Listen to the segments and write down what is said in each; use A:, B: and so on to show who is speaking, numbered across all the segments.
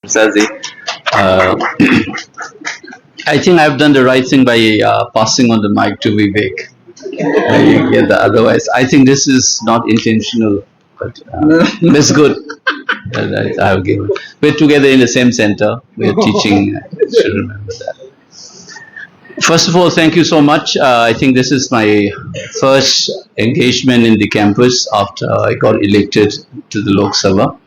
A: Sazi. Uh, I think I've done the right thing by passing on the mic to Vivek. Yeah, otherwise, I think this is not intentional, but it's good. I've given. We're together in the same center. We're teaching. I should remember that. First of all, thank you so much. I think this is my first engagement in the campus after I got elected to the Lok Sabha.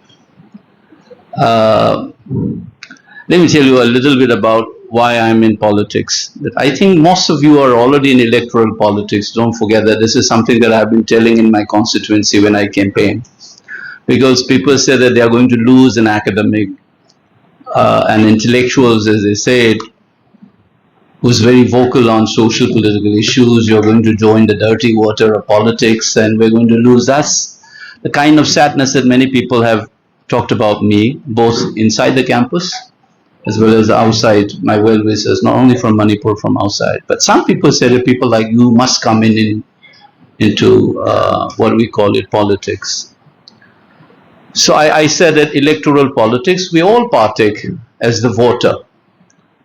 A: Let me tell you a little bit about why I'm in politics. I think most of you are already in electoral politics. Don't forget that this is something that I've been telling in my constituency when I campaign. Because people say that they are going to lose an academic and intellectuals, as they say, who's very vocal on social political issues. You're going to join the dirty water of politics and we're going to lose. That's the kind of sadness that many people have talked about me, both inside the campus as well as outside, my well-wishers, not only from Manipur, from outside. But some people say that people like you must come into what we call it politics. So I said that electoral politics, we all partake as the voter.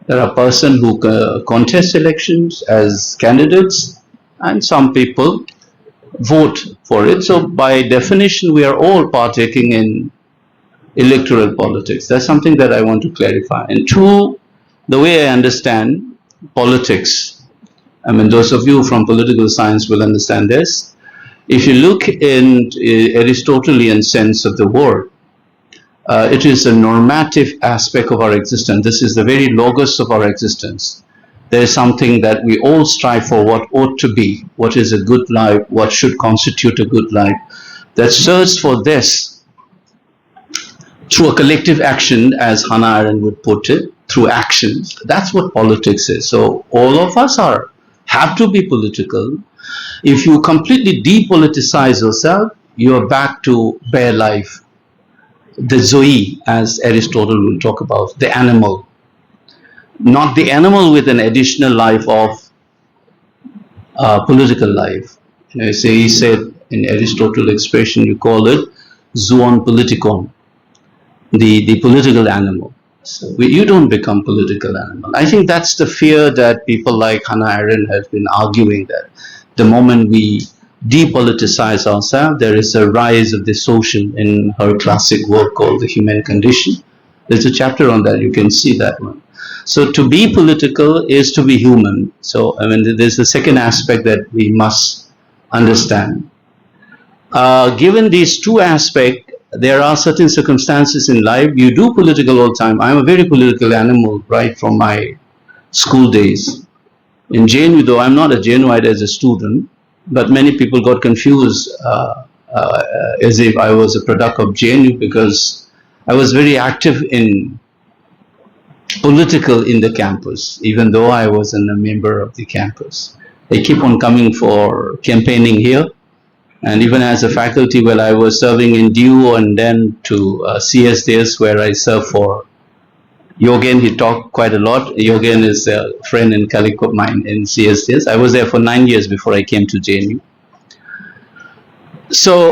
A: There are persons who contest elections as candidates, and some people vote for it. So by definition, we are all partaking in electoral politics. That's something that I want to clarify. And two, the way I understand politics, I mean, those of you from political science will understand this. If you look in Aristotelian sense of the word, it is a normative aspect of our existence. This is the very logos of our existence. There is something that we all strive for, what ought to be, what is a good life, what should constitute a good life. That search for this through a collective action, as Hannah Arendt would put it, through actions. That's what politics is. So all of us have to be political. If you completely depoliticize yourself, you're back to bare life. The zoe, as Aristotle will talk about, the animal. Not the animal with an additional life of political life. You know, he said in Aristotle expression, you call it zoon politikon. The political animal. So you don't become political animal. I think that's the fear that people like Hannah Arendt have been arguing, that the moment we depoliticize ourselves, there is a rise of the social in her classic work called The Human Condition. There's a chapter on that, you can see that one. So to be political is to be human. So I mean, there's a second aspect that we must understand. Given these two aspects, there are certain circumstances in life. You do political all the time. I'm a very political animal right from my school days. In JNU, though, I'm not a JNUite as a student, but many people got confused as if I was a product of JNU, because I was very active in political in the campus, even though I wasn't a member of the campus. They keep on coming for campaigning here. And even as a faculty, while I was serving in DU and then to CSDS, where I served for Yogen, he talked quite a lot. Yogen is a friend and colleague of mine in CSDS. I was there for 9 years before I came to JNU. So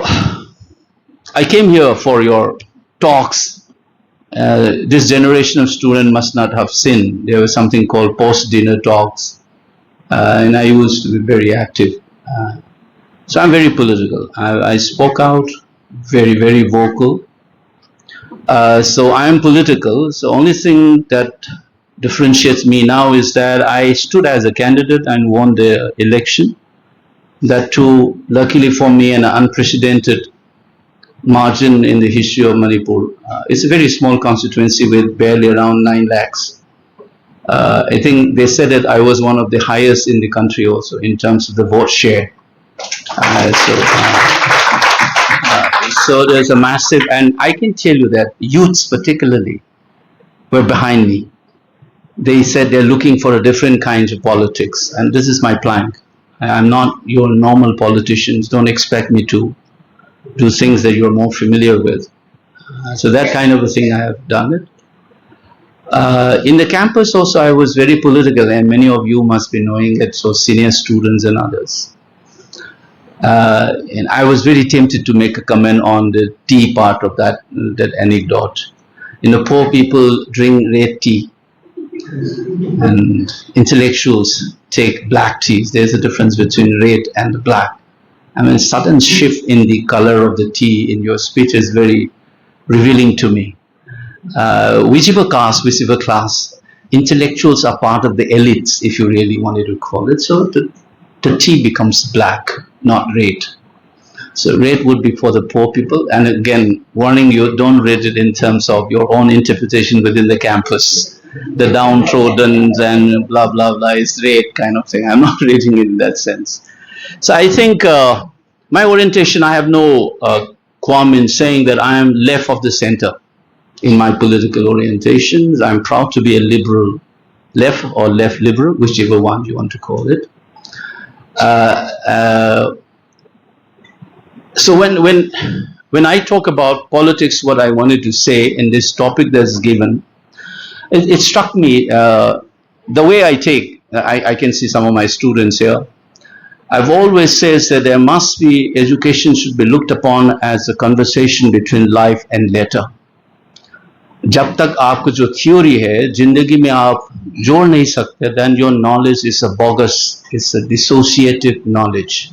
A: I came here for your talks. This generation of students must not have seen. There was something called post-dinner talks. And I used to be very active. So I'm very political. I spoke out, very, very vocal. So I'm political. So only thing that differentiates me now is that I stood as a candidate and won the election. That too, luckily for me, an unprecedented margin in the history of Manipur. It's a very small constituency with barely around 9 lakhs. I think they said that I was one of the highest in the country also in terms of the vote share. So there's a massive, and I can tell you that youths particularly were behind me. They said they're looking for a different kind of politics, and this is my plank. I'm not your normal politicians. Don't expect me to do things that you're more familiar with. So that kind of a thing I have done it. In the campus also I was very political, and many of you must be knowing it, so senior students and others. And I was very tempted to make a comment on the tea part of that anecdote. Poor people drink red tea, and intellectuals take black teas. There's a difference between red and black. I mean, sudden shift in the color of the tea in your speech is very revealing to me. Whichever caste, whichever class, intellectuals are part of the elites, if you really wanted to call it. So the tea becomes black, not red. So red would be for the poor people. And again, warning you, don't read it in terms of your own interpretation within the campus. The downtrodden and blah, blah, blah is red kind of thing. I'm not reading it in that sense. So I think my orientation, I have no qualm in saying that I am left of the center in my political orientations. I'm proud to be a liberal left or left liberal, whichever one you want to call it. So when I talk about politics, what I wanted to say in this topic that's given, it struck me the way I can see some of my students here. I've always said that there must be, education should be looked upon as a conversation between life and letter. जब तक आपको जो theory है जिंदगी में आप जोड़ नहीं सकते, then your knowledge is a bogus, it's a dissociative knowledge.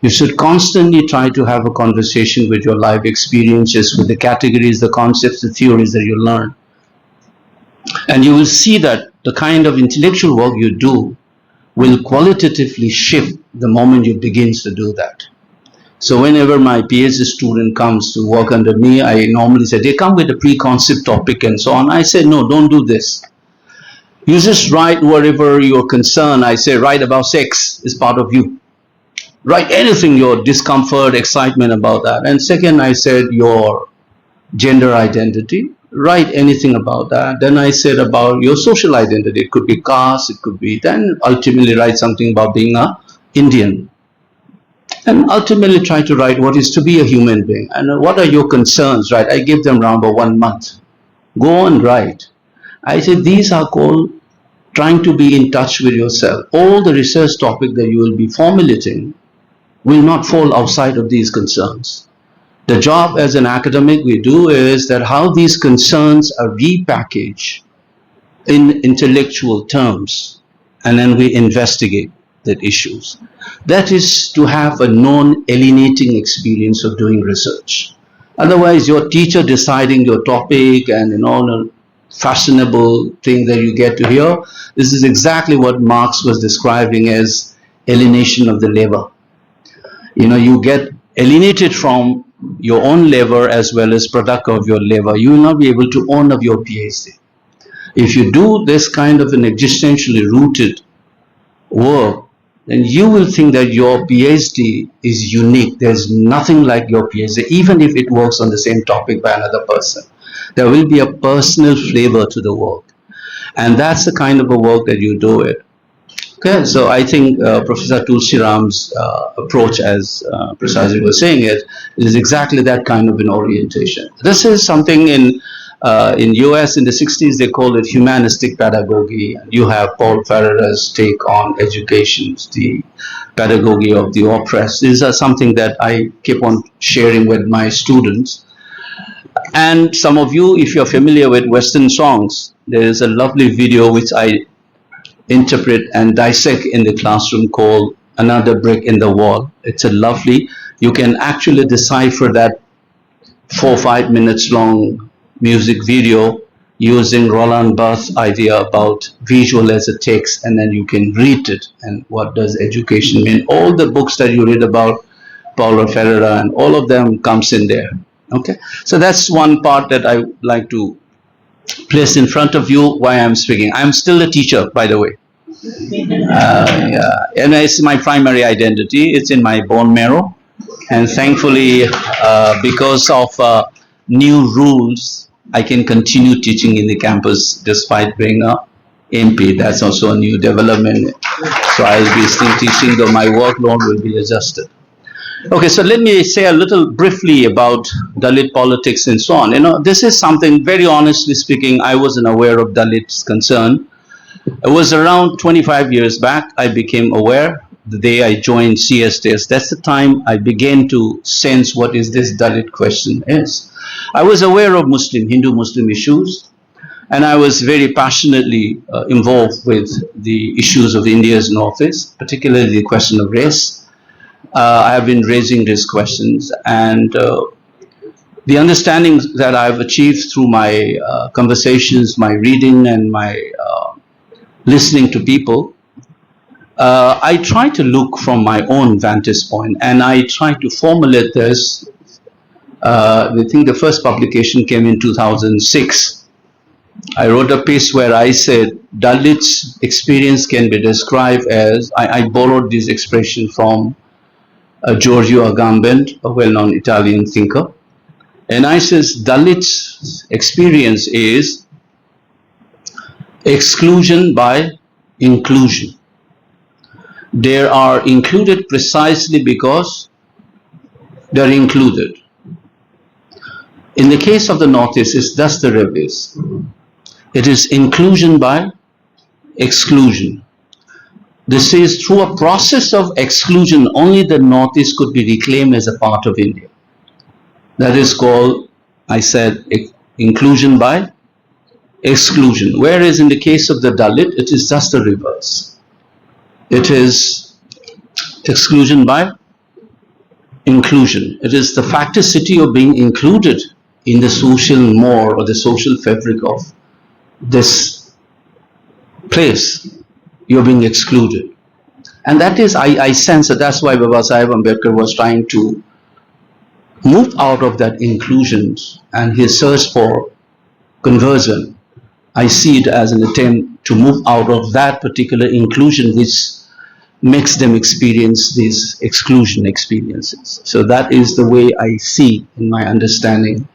A: You should constantly try to have a conversation with your life experiences, with the categories, the concepts, the theories that you learn. And you will see that the kind of intellectual work you do will qualitatively shift the moment you begin to do that. So whenever my PhD student comes to work under me, I normally say, they come with a preconceived topic and so on. I say, no, don't do this. You just write whatever you're concerned. I say, write about sex, is part of you. Write anything, your discomfort, excitement about that. And second, I said, your gender identity. Write anything about that. Then I said about your social identity. It could be caste, it could be, then ultimately write something about being an Indian. And ultimately try to write what is to be a human being. And what are your concerns, right? I give them around about 1 month. Go on, write. I said, these are called trying to be in touch with yourself. All the research topic that you will be formulating will not fall outside of these concerns. The job as an academic we do is that how these concerns are repackaged in intellectual terms, and then we investigate the issues. That is to have a non-alienating experience of doing research. Otherwise, your teacher deciding your topic and a fashionable thing that you get to hear, this is exactly what Marx was describing as alienation of the lever. You get alienated from your own lever as well as product of your lever. You will not be able to own up your PhD. If you do this kind of an existentially rooted work, then you will think that your PhD is unique. There's nothing like your PhD, even if it works on the same topic by another person. There will be a personal flavor to the work. And that's the kind of a work that you do it. Okay, so I think Professor Tulsi Ram's approach, as Prasad was saying it, is exactly that kind of an orientation. This is something in US in the 60s, they called it humanistic pedagogy. You have Paul Ferrera's take on education, the pedagogy of the oppressed. These are something that I keep on sharing with my students. And some of you, if you're familiar with Western songs, there is a lovely video which I interpret and dissect in the classroom called Another Brick in the Wall. It's a lovely, you can actually decipher that 4 or 5 minutes long music video using Roland Barthes' idea about visual as a text, and then you can read it and what does education mean. All the books that you read about Paulo Ferreira and all of them comes in there. Okay, so that's one part that I like to place in front of you why I'm speaking. I'm still a teacher, by the way. Yeah. And it's my primary identity. It's in my bone marrow. And thankfully, because of new rules, I can continue teaching in the campus despite being a MP. That's also a new development. So I'll be still teaching, though my workload will be adjusted. Okay, so let me say a little briefly about Dalit politics and so on. This is something, very honestly speaking, I wasn't aware of Dalit's concern. It was around 25 years back I became aware the day I joined CSTS, that's the time I began to sense what is this Dalit question is. I was aware of Hindu-Muslim issues, and I was very passionately involved with the issues of India's Northeast, particularly the question of race. I have been raising these questions, and the understanding that I've achieved through my conversations, my reading, and my listening to people, I try to look from my own vantage point, and I try to formulate this. I think the first publication came in 2006. I wrote a piece where I said Dalit's experience can be described as, I borrowed this expression from Giorgio Agamben, a well-known Italian thinker. And I says Dalit's experience is exclusion by inclusion. They are included precisely because they are included. In the case of the Northeast, it's thus the reverse. It is inclusion by exclusion. This is through a process of exclusion, only the Northeast could be reclaimed as a part of India. That is called, I said, inclusion by exclusion. Whereas in the case of the Dalit, it is just the reverse. It is exclusion by inclusion. It is the facticity of being included in the social more or the social fabric of this place. You're being excluded. And that is, I sense that that's why Baba Sahib Ambedkar was trying to move out of that inclusion and his search for conversion. I see it as an attempt to move out of that particular inclusion which makes them experience these exclusion experiences. So that is the way I see in my understanding,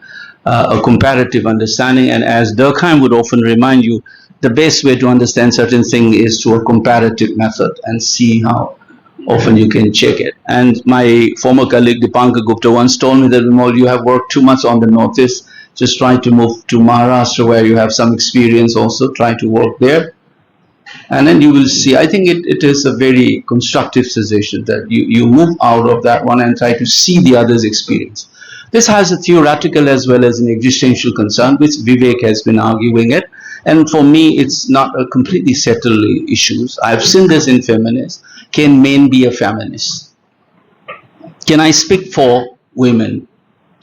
A: a comparative understanding. And as Durkheim would often remind you, the best way to understand certain things is through a comparative method and see how often you can check it. And my former colleague Dipankar Gupta once told me that, Bimol, you have worked too much on the Northeast, just try to move to Maharashtra where you have some experience also, try to work there. And then you will see, I think it is a very constructive suggestion that you move out of that one and try to see the other's experience. This has a theoretical as well as an existential concern, which Vivek has been arguing it. And for me, it's not a completely settled issues. I've seen this in feminists. Can men be a feminist? Can I speak for women?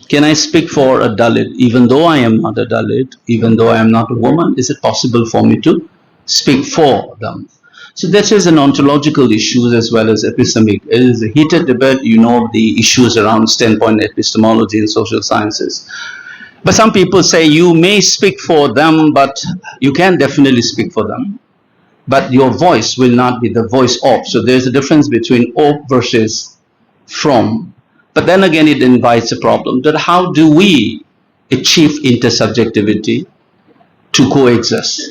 A: Can I speak for a Dalit? Even though I am not a Dalit, even though I am not a woman, is it possible for me to speak for them? So this is an ontological issue as well as epistemic. It is a heated debate, you know, the issues around standpoint epistemology and social sciences. But some people say you may speak for them, but you can definitely speak for them. But your voice will not be the voice of. So there's a difference between of versus from. But then again, it invites a problem that how do we achieve intersubjectivity to coexist?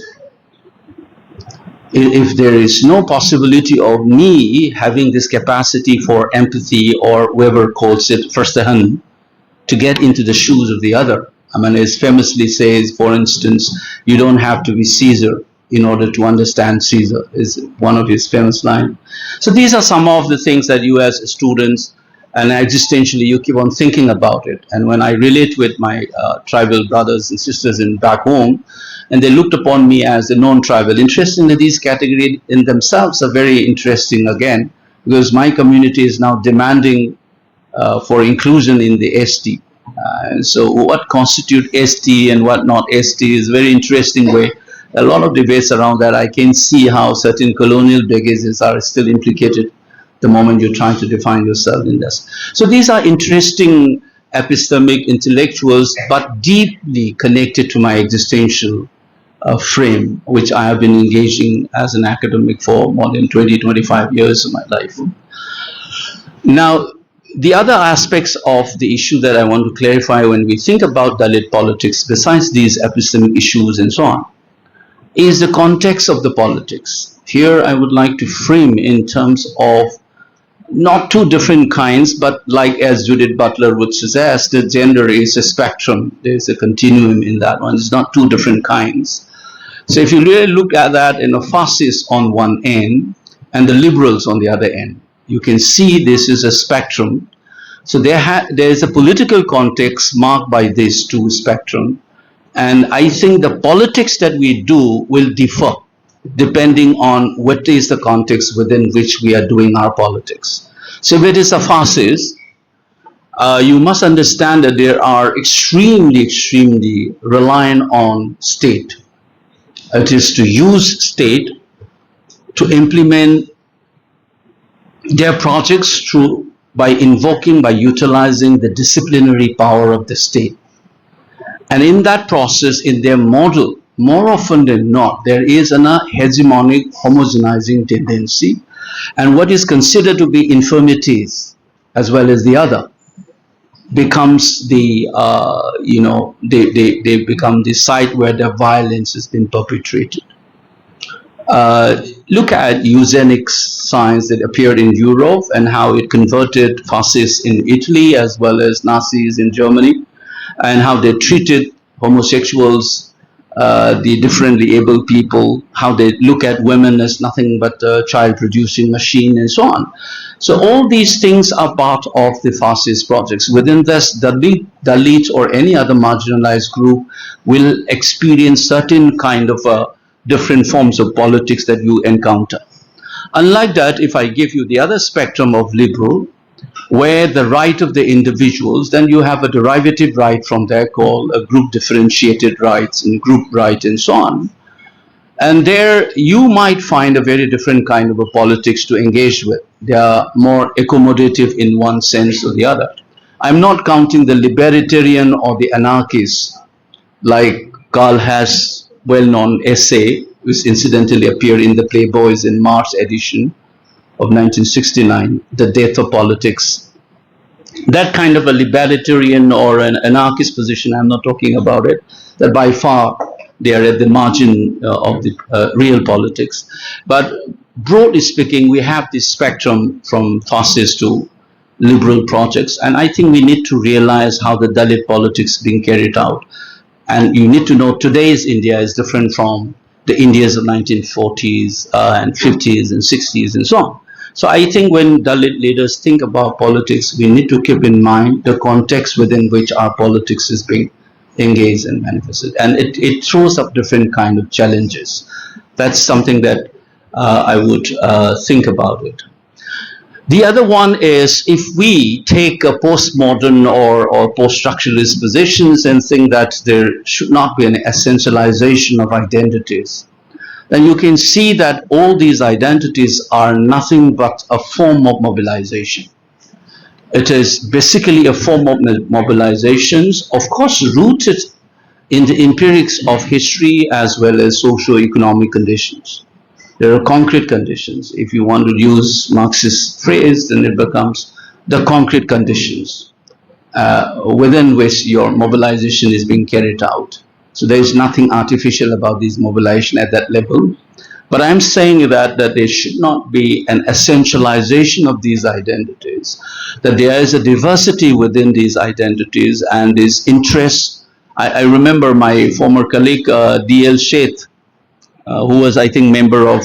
A: If there is no possibility of me having this capacity for empathy or whoever calls it firstahan to get into the shoes of the other. I mean, as famously says, for instance, you don't have to be Caesar in order to understand Caesar, is one of his famous lines. So these are some of the things that you as students and existentially you keep on thinking about it. And when I relate with my tribal brothers and sisters in back home, and they looked upon me as a non-tribal. Interestingly, these categories in themselves are very interesting again, because my community is now demanding for inclusion in the ST. And so what constitute ST and what not ST is a very interesting way. A lot of debates around that. I can see how certain colonial baggages are still implicated the moment you're trying to define yourself in this. So these are interesting epistemic intellectuals, but deeply connected to my existential frame, which I have been engaging as an academic for more than 20-25 years of my life. Now, the other aspects of the issue that I want to clarify when we think about Dalit politics, besides these epistemic issues and so on, is the context of the politics. Here I would like to frame in terms of not two different kinds, but like as Judith Butler would suggest, that gender is a spectrum. There's a continuum in that one. It's not two different kinds. So if you really look at that in a fascist on one end and the liberals on the other end, You can see this is a spectrum. So there is a political context marked by these two spectrum. And I think the politics that we do will differ depending on what is the context within which we are doing our politics. So if it is a fascist, you must understand that they are extremely reliant on state. It is to use state to implement their projects by utilizing the disciplinary power of the state. And in that process, in their model, more often than not, there is a hegemonic homogenizing tendency, and what is considered to be infirmities as well as the other becomes the they become the site where the violence has been perpetrated. Look at eugenics science that appeared in Europe and how it converted fascists in Italy as well as Nazis in Germany, and how they treated homosexuals, the differently able people, how they look at women as nothing but a child-producing machine, and so on. So all these things are part of the fascist projects. Within this, Dalit or any other marginalized group will experience certain kind of different forms of politics that you encounter. Unlike that, if I give you the other spectrum of liberal, where the right of the individuals, then you have a derivative right from there called a group differentiated rights and group right and so on. And there you might find a very different kind of a politics to engage with. They are more accommodative in one sense or the other. I'm not counting the libertarian or the anarchists, like Karl Hass's well-known essay, which incidentally appeared in the Playboys in March edition of 1969, The Death of Politics. That kind of a libertarian or an anarchist position, I'm not talking about it, that by far they are at the margin of the real politics. But broadly speaking, we have this spectrum from fascist to liberal projects. And I think we need to realize how the Dalit politics is being carried out. And you need to know today's India is different from the Indias of 1940s and 50s and 60s and so on. So I think when Dalit leaders think about politics, we need to keep in mind the context within which our politics is being engaged and manifested. And it throws up different kind of challenges. That's something that I would think about it. The other one is if we take a postmodern or post-structuralist positions and think that there should not be an essentialization of identities, then you can see that all these identities are nothing but a form of mobilization. It is basically a form of mobilizations, of course rooted in the empirics of history as well as socio-economic conditions. There are concrete conditions. If you want to use Marxist phrase, then it becomes the concrete conditions within which your mobilization is being carried out. So there is nothing artificial about this mobilization at that level. But I'm saying that there should not be an essentialization of these identities, that there is a diversity within these identities and these interests. I remember my former colleague, D.L. Sheth, who was, I think, member of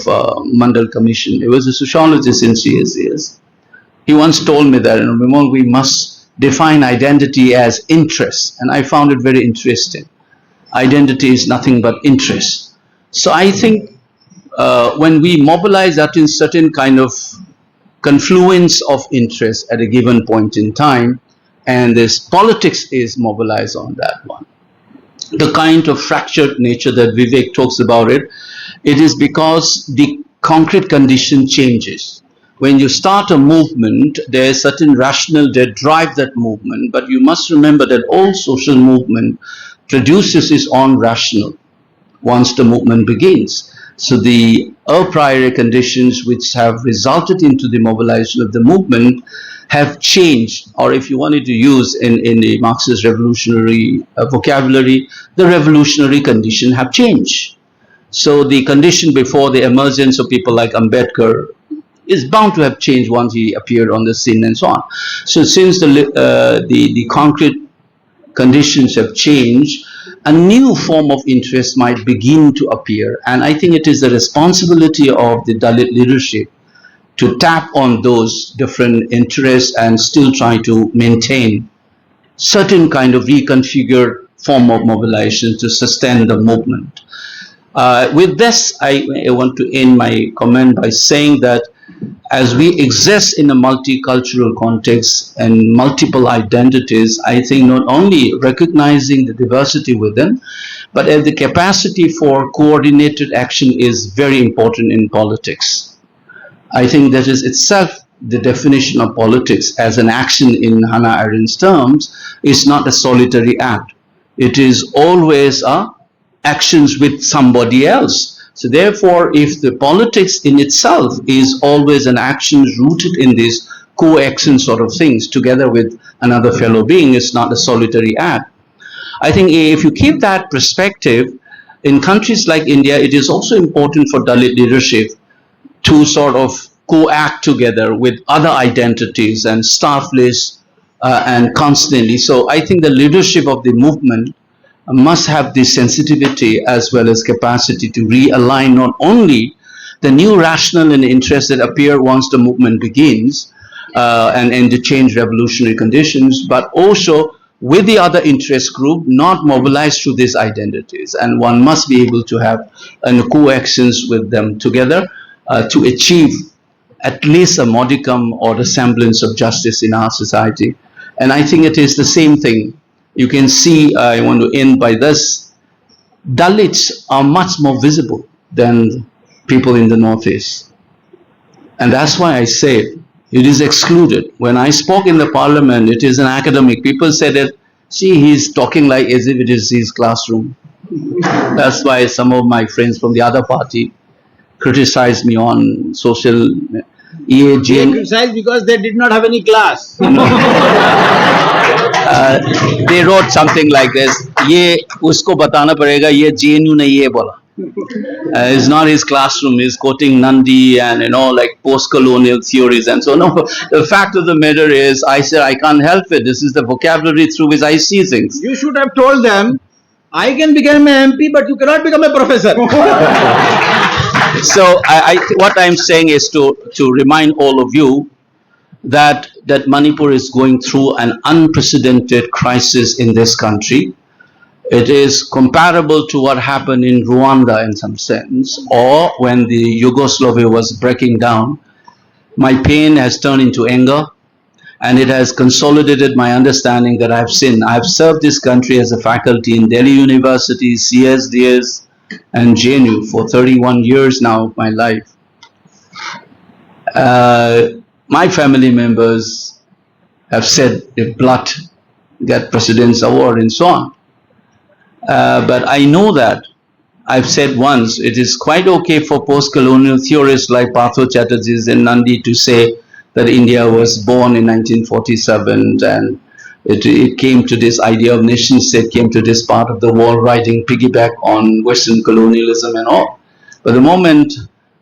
A: Mandal Commission. He was a sociologist in CSCS. He once told me that, we must define identity as interest. And I found it very interesting. Identity is nothing but interest. So I think when we mobilize that in certain kind of confluence of interest at a given point in time, and this politics is mobilized on that one, the kind of fractured nature that Vivek talks about it is because the concrete condition changes. When you start a movement, there is certain rationale that drive that movement, but you must remember that all social movement produces its own rationale once the movement begins. So the a priori conditions which have resulted into the mobilization of the movement have changed, or if you wanted to use in the Marxist revolutionary vocabulary, the revolutionary condition have changed. So the condition before the emergence of people like Ambedkar is bound to have changed once he appeared on the scene and so on. So since the concrete conditions have changed, a new form of interest might begin to appear. And I think it is the responsibility of the Dalit leadership to tap on those different interests and still try to maintain certain kind of reconfigured form of mobilization to sustain the movement. With this, I want to end my comment by saying that as we exist in a multicultural context and multiple identities, I think not only recognizing the diversity within, but the capacity for coordinated action is very important in politics. I think that is itself the definition of politics as an action in Hannah Arendt's terms is not a solitary act. It is always actions with somebody else. So therefore, if the politics in itself is always an action rooted in these co-action sort of things together with another fellow being, it's not a solitary act. I think if you keep that perspective, in countries like India, it is also important for Dalit leadership to sort of co-act together with other identities and staff lists and constantly. So I think the leadership of the movement must have this sensitivity as well as capacity to realign not only the new rationale and interests that appear once the movement begins and to change revolutionary conditions, but also with the other interest group not mobilized through these identities. And one must be able to have co-actions with them together to achieve at least a modicum or the semblance of justice in our society. And I think it is the same thing. You can see, I want to end by this, Dalits are much more visible than people in the Northeast. And that's why I say it is excluded. When I spoke in the parliament, it is an academic. People said that, see, he's talking like as if it is his classroom. That's why some of my friends from the other party criticized me on social
B: They criticized because they did not have any class.
A: They wrote something like this, ये उसको बताना पड़ेगा, ये JNU ने ये बोला. It's not his classroom, he's quoting Nandi and like post-colonial theories and so on. No, the fact of the matter is, I said I can't help it. This is the vocabulary through which I see things.
B: You should have told them, I can become an MP, but you cannot become a professor.
A: So what I'm saying is to remind all of you that Manipur is going through an unprecedented crisis in this country. It is comparable to what happened in Rwanda in some sense, or when the Yugoslavia was breaking down. My pain has turned into anger, and it has consolidated my understanding that I've sinned. I've served this country as a faculty in Delhi University, CSDS, and JNU for 31 years now of my life. My family members have said if blood get President's Award and so on. But I know that I've said once, it is quite okay for post-colonial theorists like Partho Chatterjee and Nandi to say that India was born in 1947 and it came to this idea of nation state, came to this part of the world riding piggyback on Western colonialism and all. But the moment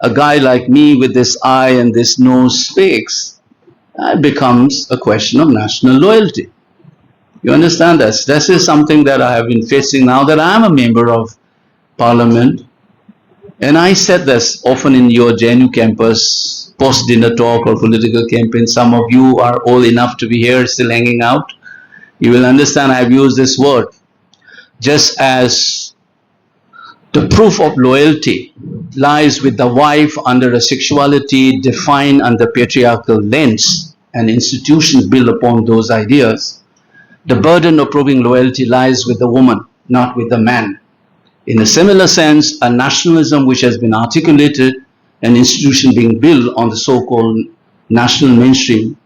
A: a guy like me with this eye and this nose speaks, it becomes a question of national loyalty. You understand this? This is something that I have been facing now that I am a member of Parliament. And I said this often in your JNU campus, post-dinner talk or political campaign. Some of you are old enough to be here, still hanging out. You will understand I have used this word. Just as the proof of loyalty lies with the wife under a sexuality defined under patriarchal lens and institutions built upon those ideas, the burden of proving loyalty lies with the woman, not with the man. In a similar sense, a nationalism which has been articulated, an institution being built on the so-called national mainstream,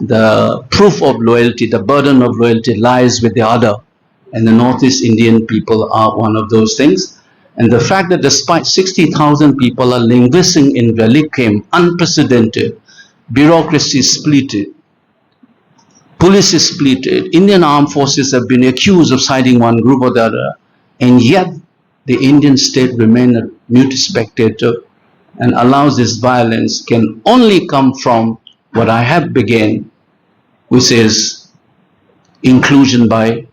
A: the proof of loyalty, the burden of loyalty lies with the other. And the Northeast Indian people are one of those things. And the fact that despite 60,000 people are linguistic in relic camp, unprecedented, bureaucracy is splitted, police is splitted, Indian armed forces have been accused of siding one group or the other, and yet the Indian state remains a mute spectator and allows this violence can only come from what I have begun, which is inclusion by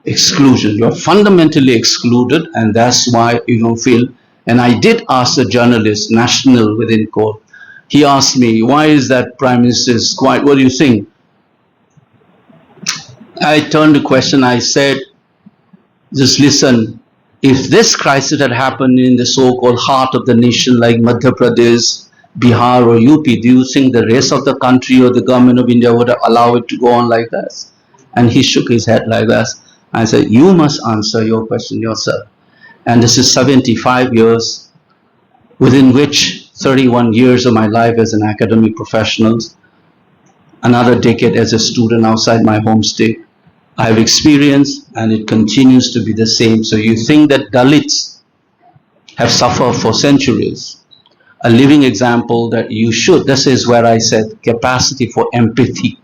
A: exclusion. You are fundamentally excluded, and that's why you don't feel. And I did ask a journalist, national within quote, He asked me, why is that Prime Minister is quiet? What do you think? I turned the question, I said, just listen, if this crisis had happened in the so-called heart of the nation like Madhya Pradesh, Bihar or UP, do you think the rest of the country or the government of India would allow it to go on like this? And he shook his head like that. I said, you must answer your question yourself. And this is 75 years, within which 31 years of my life as an academic professional, another decade as a student outside my home state. I have experienced, and it continues to be the same. So you think that Dalits have suffered for centuries. A living example that you should, this is where I said capacity for empathy.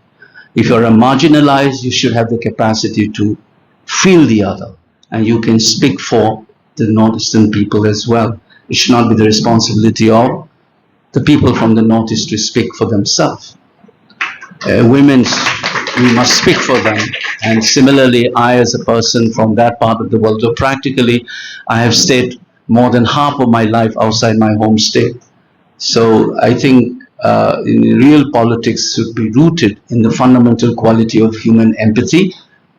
A: If you're a marginalized, you should have the capacity to feel the other. And you can speak for the Northeastern people as well. It should not be the responsibility of the people from the Northeast to speak for themselves. Women, we must speak for them. And similarly, I as a person from that part of the world, so practically I have stayed more than half of my life outside my home state. So I think in real politics should be rooted in the fundamental quality of human empathy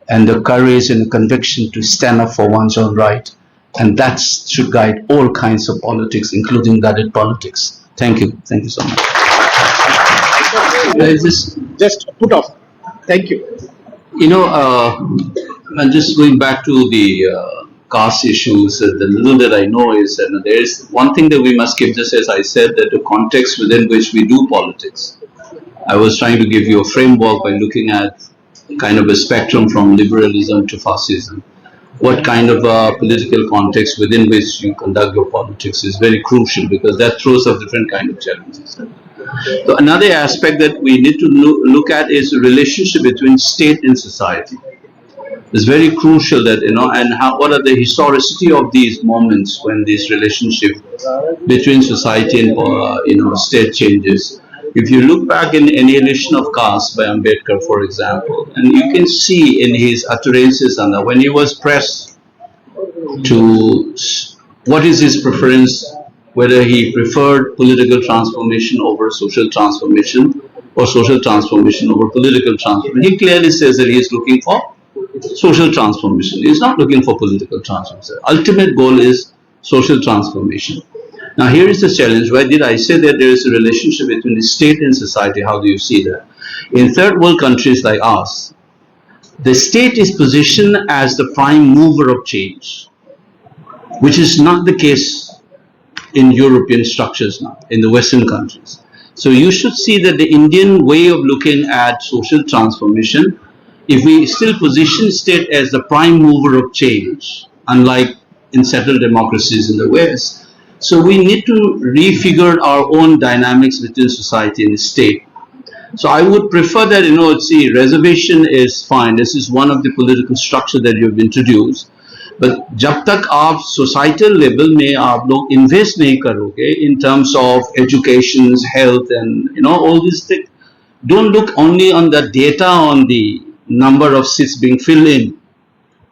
A: and the courage and the conviction to stand up for one's own right. And that should guide all kinds of politics, including Dalit politics. Thank you. Thank you so much.
B: Just put off. Thank you.
A: You know, and just going back to the caste issues, the little that I know is that there is one thing that we must keep, just as I said, that the context within which we do politics. I was trying to give you a framework by looking at kind of a spectrum from liberalism to fascism. What kind of a political context within which you conduct your politics is very crucial, because that throws up different kind of challenges. So another aspect that we need to look at is the relationship between state and society. It's very crucial that, you know, and what are the historicity of these moments when this relationship between society and, state changes. If you look back in Annihilation of Caste by Ambedkar, for example, and you can see in his utterances on that, when he was pressed to what is his preference, whether he preferred political transformation over social transformation or social transformation over political transformation, he clearly says that he is looking for social transformation. He is not looking for political transformation. Ultimate goal is social transformation. Now here is the challenge. Why did I say that there is a relationship between the state and society? How do you see that? In third world countries like ours, the state is positioned as the prime mover of change, which is not the case in European structures now, in the Western countries. So you should see that the Indian way of looking at social transformation, if we still position state as the prime mover of change, unlike in settled democracies in the West, so we need to refigure our own dynamics within society and the state. So I would prefer that, see, reservation is fine. This is one of the political structure that you've introduced. But जब तक आप societal level में आप लोग invest नहीं करोगे in terms of education, health, and all these things, don't look only on the data on the number of seats being filled in,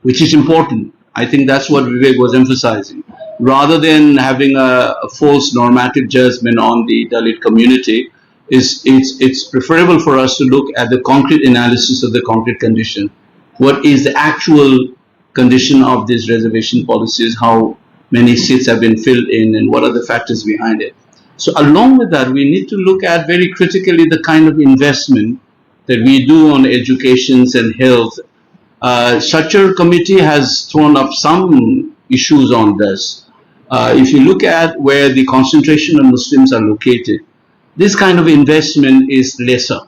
A: which is important. I think that's what Vivek was emphasizing. Rather than having a false normative judgment on the Dalit community, it's preferable for us to look at the concrete analysis of the concrete condition. What is the actual condition of these reservation policies? How many seats have been filled in, and what are the factors behind it? So along with that, we need to look at very critically the kind of investment that we do on education and health. Such committee has thrown up some issues on this. If you look at where the concentration of Muslims are located, this kind of investment is lesser.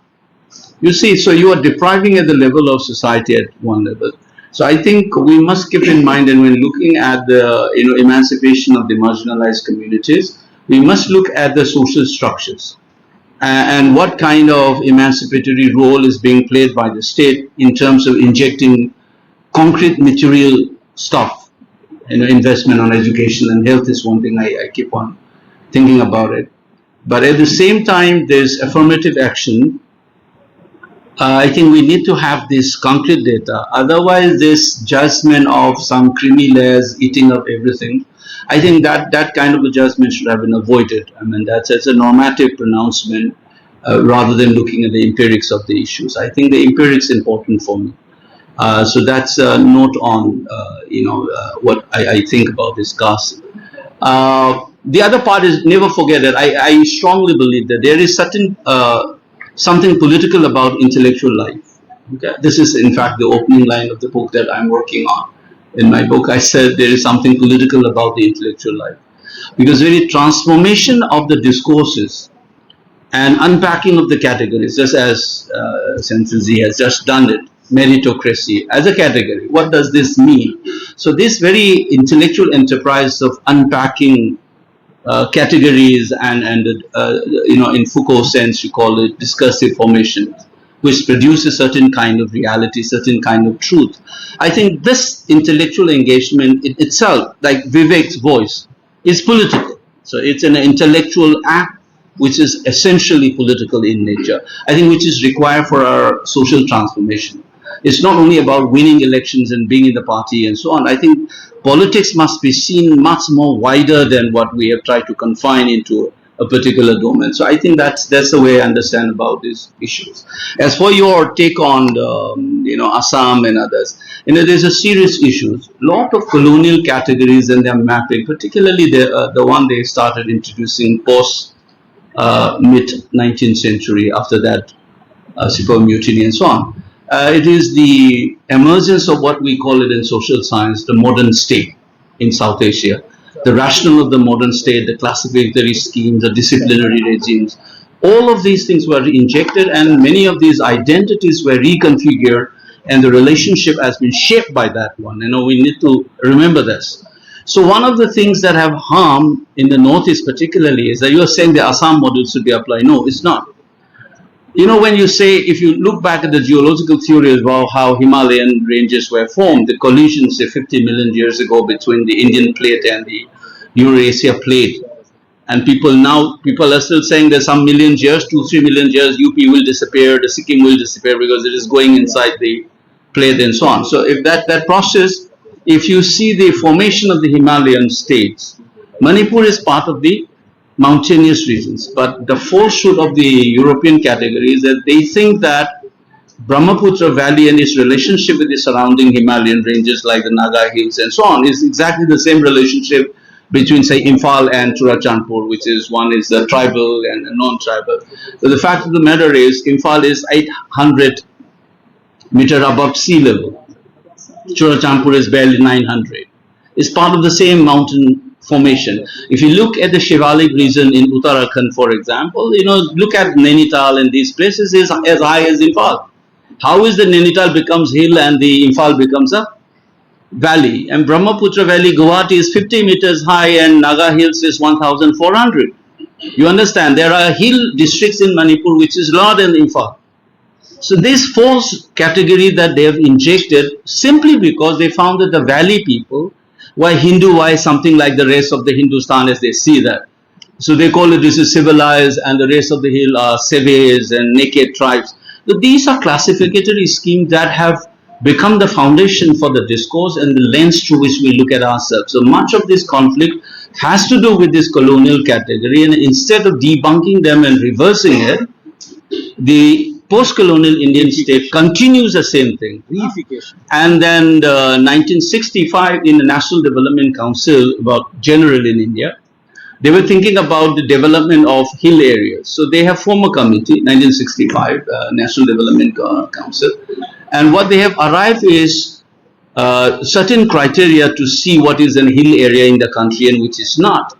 A: You see, so you are depriving at the level of society at one level. So I think we must keep in mind, and when looking at the emancipation of the marginalized communities, we must look at the social structures and what kind of emancipatory role is being played by the state in terms of injecting concrete material stuff. Investment on education and health is one thing I keep on thinking about it. But at the same time, there's affirmative action. I think we need to have this concrete data. Otherwise, this judgment of some creamy layers eating up everything. I think that kind of a judgment should have been avoided. I mean, that's a normative pronouncement rather than looking at the empirics of the issues. I think the empirics important for me. So that's a note on what I think about this caste. The other part is never forget that I strongly believe that there is something political about intellectual life. Okay? This is in fact the opening line of the book that I'm working on. In my book, I said there is something political about the intellectual life because very transformation of the discourses and unpacking of the categories, just as SENTHIL has just done it, meritocracy as a category. What does this mean? So this very intellectual enterprise of unpacking categories and in Foucault's sense, you call it discursive formation, which produces certain kind of reality, certain kind of truth. I think this intellectual engagement in itself, like Vivek's voice, is political. So it's an intellectual act which is essentially political in nature. I think which is required for our social transformation. It's not only about winning elections and being in the party and so on. I think politics must be seen much more wider than what we have tried to confine into a particular domain. So I think that's the way I understand about these issues. As for your take on Assam and others, there's a serious issues. Lot of colonial categories and their mapping, particularly the one they started introducing post mid 19th century. After that, Sepoy Mutiny and so on. It is the emergence of what we call it in social science, the modern state in South Asia. The rationale of the modern state, the classificatory schemes, the disciplinary regimes, all of these things were injected and many of these identities were reconfigured and the relationship has been shaped by that one. We need to remember this. So one of the things that have harm in the Northeast particularly is that you are saying the Assam model should be applied. No, it's not. When you say, if you look back at the geological theory about how Himalayan ranges were formed, the collision, say 50 million years ago between the Indian plate and the Eurasia plate, and people are still saying there's some millions years, 2-3 million years, UP will disappear, the Sikkim will disappear because it is going inside the plate and so on. So if that process, if you see the formation of the Himalayan states, Manipur is part of the mountainous regions. But the falsehood of the European category is that they think that Brahmaputra Valley and its relationship with the surrounding Himalayan ranges like the Naga Hills and so on is exactly the same relationship between, say, Imphal and Churachandpur, which is one is the tribal and non-tribal. So the fact of the matter is, Imphal is 800 meters above sea level. Churachandpur is barely 900. It's part of the same mountain formation. If you look at the Shivalik region in Uttarakhand, for example, look at Nainital and these places is as high as Imphal. How is the Nainital becomes hill and the Imphal becomes a valley? And Brahmaputra Valley, Guwahati is 50 meters high and Naga Hills is 1,400. You understand, there are hill districts in Manipur which is lower than Imphal. So this false category that they have injected simply because they found that the valley people why Hindu, why something like the rest of the Hindustan as they see that. So they call it this is civilized and the rest of the hill are savages and naked tribes. So these are classificatory schemes that have become the foundation for the discourse and the lens through which we look at ourselves. So much of this conflict has to do with this colonial category, and instead of debunking them and reversing it, the post-colonial Indian state continues the same thing.
B: Reification.
A: And then 1965 in the National Development Council, about general in India, they were thinking about the development of hill areas. So they have formed a committee, 1965 National Development Council, and what they have arrived is certain criteria to see what is an hill area in the country and which is not.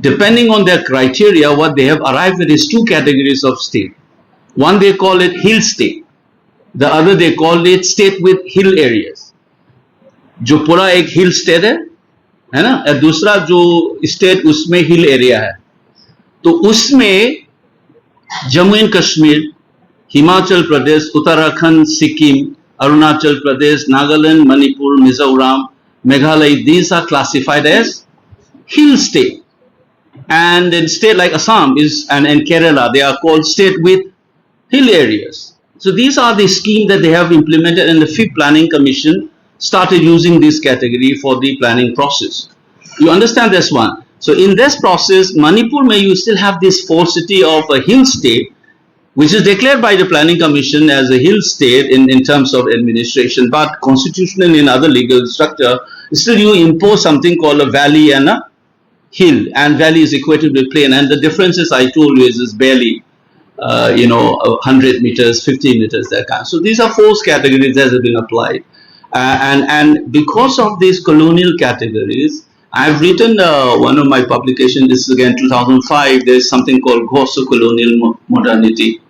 A: Depending on their criteria, what they have arrived at is two categories of state. One they call it hill state, the other they call it state with hill areas. जो पूरा एक hill state है ना, और दूसरा जो state उसमें hill area है, तो उसमें Jammu and Kashmir, Himachal Pradesh, Uttarakhand, Sikkim, Arunachal Pradesh, Nagaland, Manipur, Mizoram, Meghalaya, these are classified as hill state. And in state like Assam is and Kerala, they are called state with hill areas. So these are the schemes that they have implemented, and the Fifth Planning Commission started using this category for the planning process. You understand this one? So in this process, Manipur may you still have this falsity of a hill state, which is declared by the Planning Commission as a hill state in terms of administration, but constitutionally in other legal structure, still you impose something called a valley and a hill, and valley is equated with plain, and the differences I told you is barely 100 meters, 50 meters, that kind. So these are force categories that have been applied. And because of these colonial categories, I've written one of my publications, this is again 2005, there's something called Ghost of Colonial Modernity.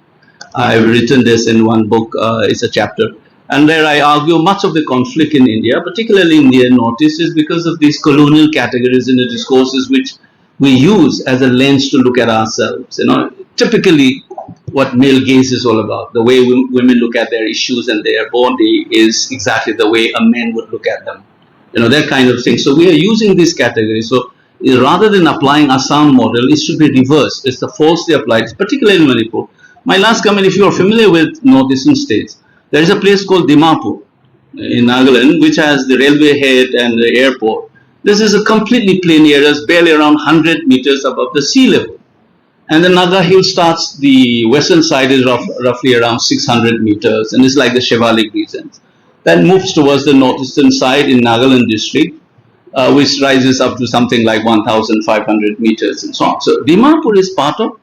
A: I've written this in one book, it's a chapter. And there I argue much of the conflict in India, particularly in the Northeast, is because of these colonial categories in the discourses which we use as a lens to look at ourselves. Typically what male gaze is all about. The way women look at their issues and their body is exactly the way a man would look at them. That kind of thing. So we are using these categories. So rather than applying Assam model, it should be reversed. It's the falsely applied, particularly in Manipur. My last comment, if you are familiar with northeastern states, there is a place called Dimapur in Nagaland, which has the railway head and the airport. This is a completely plain area, barely around 100 meters above the sea level. And the Naga Hill starts, the western side is roughly around 600 meters, and it's like the Shivalik regions. Then moves towards the northeastern side in Nagaland district, which rises up to something like 1,500 meters and so on. So Dimapur is part of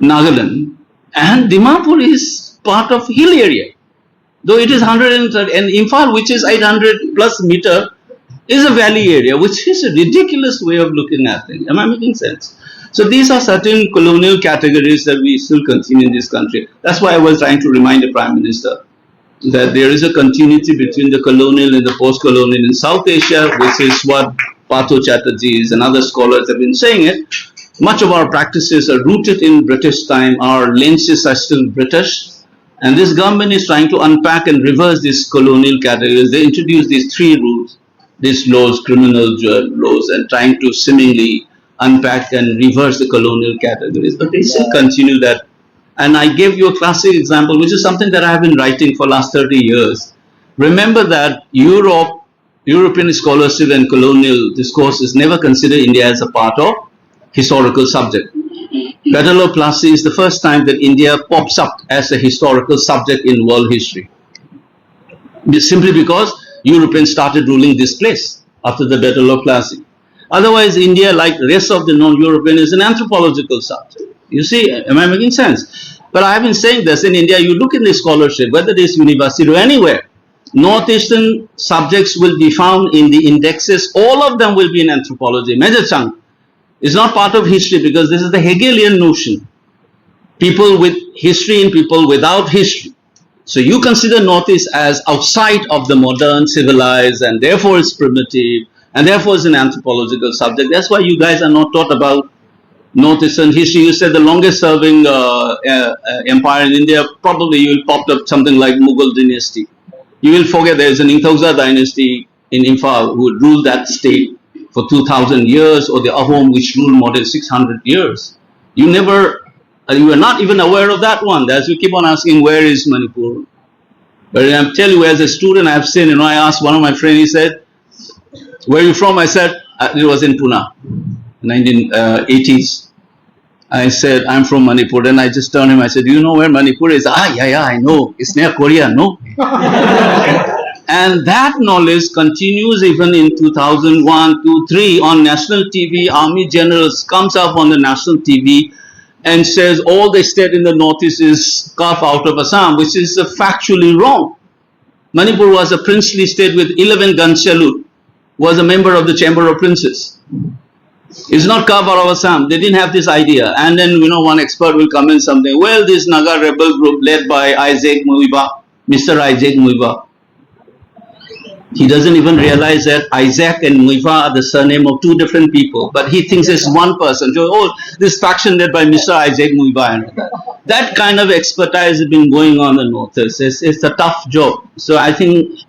A: Nagaland, and Dimapur is part of hill area. Though it is 130, and Imphal, which is 800 plus meter, is a valley area, which is a ridiculous way of looking at things. Am I making sense? So these are certain colonial categories that we still continue in this country. That's why I was trying to remind the Prime Minister that there is a continuity between the colonial and the post-colonial in South Asia, which is what Partho Chatterjee and other scholars have been saying it. Much of our practices are rooted in British time. Our lenses are still British. And this government is trying to unpack and reverse these colonial categories. They introduced these three rules, these laws, criminal laws, and trying to seemingly unpack and reverse the colonial categories. But they still continue that. And I gave you a classic example, which is something that I have been writing for the last 30 years. Remember that European scholarship and colonial discourses never consider India as a part of historical subject. Battle of Plassey is the first time that India pops up as a historical subject in world history. Simply because Europeans started ruling this place after the Battle of Plassey. Otherwise, India, like the rest of the non-European, is an anthropological subject. You see, am I making sense? But I have been saying this, in India, you look in the scholarship, whether it is university or anywhere, Northeastern subjects will be found in the indexes. All of them will be in anthropology. Major chunk is not part of history, because this is the Hegelian notion. People with history and people without history. So you consider Northeast as outside of the modern, civilized, and therefore it's primitive, and therefore it's an anthropological subject. That's why you guys are not taught about Northeastern history. You said the longest serving empire in India, probably you will pop up something like Mughal dynasty. You will forget there is an Ingtauza dynasty in Imphal who ruled that state for 2,000 years, or the Ahom, which ruled more than 600 years. You were not even aware of that one. As you keep on asking, where is Manipur? But I'm telling you, as a student, I've seen, I asked one of my friends, he said, where are you from? I said, it was in Pune, 1980s. I said, I'm from Manipur. Then I just turned him, I said, do you know where Manipur is? Yeah, I know. It's near Korea, no? And that knowledge continues even in 2001, 2, 3 on national TV. Army generals comes up on the national TV and says all the state in the northeast is carved out of Assam, which is factually wrong. Manipur was a princely state with 11 gun salute, was a member of the Chamber of Princes. It's not carved out of Assam. They didn't have this idea. And then, one expert will come in something. Well, this Naga rebel group led by Isaac Muiba, Mr. Isaac Muiba. He doesn't even realize that Isaac and Muiva are the surname of two different people, but he thinks it's one person. So, this faction led by Mr. Isaac Muiva. That kind of expertise has been going on in the Northeast. It's a tough job. So I think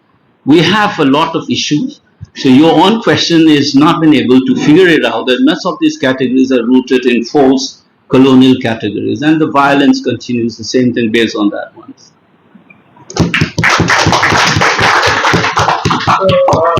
A: we have a lot of issues. So your own question is not been able to figure it out, that most of these categories are rooted in false colonial categories, and the violence continues, the same thing based on that one.